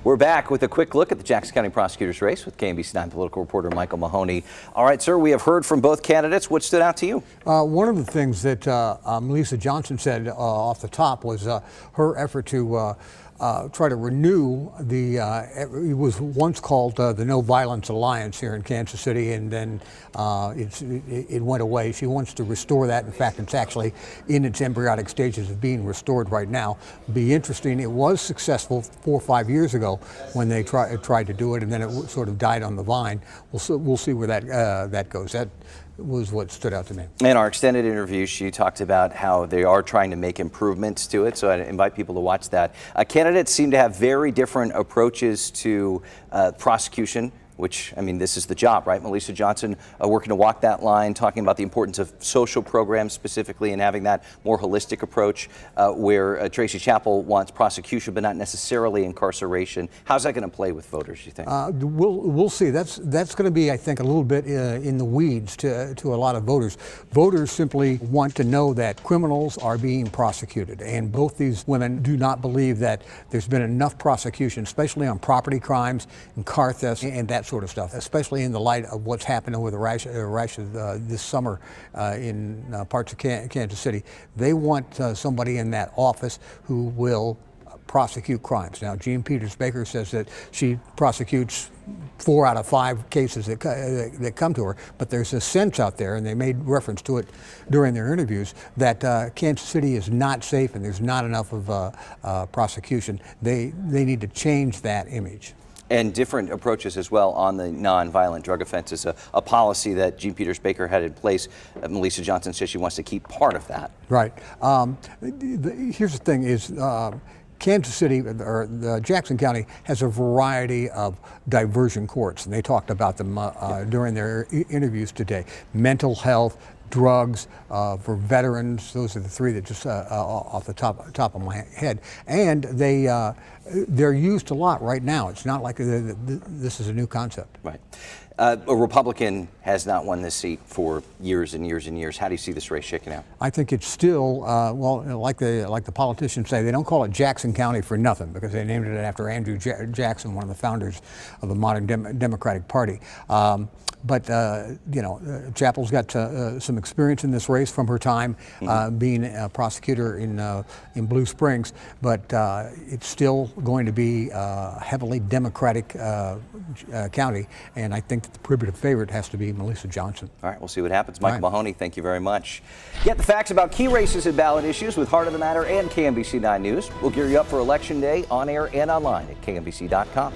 We're back with a quick look at the Jackson County prosecutor's race with KMBC9 political reporter Michael Mahoney. All right, sir, we have heard from both candidates. What stood out to you? One of the things that Melissa Johnson said off the top was her effort to try to renew it was once called the No Violence Alliance here in Kansas City, and then it went away. She wants to restore that. In fact, it's actually in its embryonic stages of being restored right now. Be interesting. It was successful 4 or 5 years ago when they tried to do it, and then it sort of died on the vine. We'll see where that goes. That was what stood out to me. In our extended interview, she talked about how they are trying to make improvements to it, so I invite people to watch that. Candidates seem to have very different approaches to prosecution, which, I mean, this is the job, right? Melissa Johnson working to walk that line, talking about the importance of social programs specifically and having that more holistic approach, where Tracy Chappell wants prosecution but not necessarily incarceration. How's that going to play with voters, you think? We'll see. That's going to be, I think, a little bit in the weeds to a lot of voters. Voters simply want to know that criminals are being prosecuted, and both these women do not believe that there's been enough prosecution, especially on property crimes and car thefts and that sort of stuff, especially in the light of what's happened over the rashes this summer in parts of Kansas City. They want somebody in that office who will prosecute crimes. Now, Jean Peters Baker says that she prosecutes 4 out of 5 cases that come to her, but there's a sense out there, and they made reference to it during their interviews, that Kansas City is not safe and there's not enough of prosecution. They need to change that image. And different approaches as well on the nonviolent drug offenses, a policy that Jean Peters Baker had in place. Melissa Johnson says she wants to keep part of that. Right. Here's the thing is, Kansas City, or Jackson County, has a variety of diversion courts, and they talked about them during their interviews today. Mental health, drugs, for veterans, those are the 3 that just off the top of my head. And they're used a lot right now. It's not like this is a new concept. Right. A Republican has not won this seat for years and years and years. How do you see this race shaking out? I think it's still, well, like the politicians say, they don't call it Jackson County for nothing, because they named it after Andrew Jackson, one of the founders of the modern Democratic Party. But you know, Chappell's got some experience in this race from her time being a prosecutor in Blue Springs, but it's still going to be a heavily Democratic county, and I think that the prohibitive favorite has to be Melissa Johnson. All right, we'll see what happens. Michael Mahoney, thank you very much. Get the facts about key races and ballot issues with Heart of the Matter and KMBC9 News. We'll gear you up for Election Day on air and online at KMBC.com.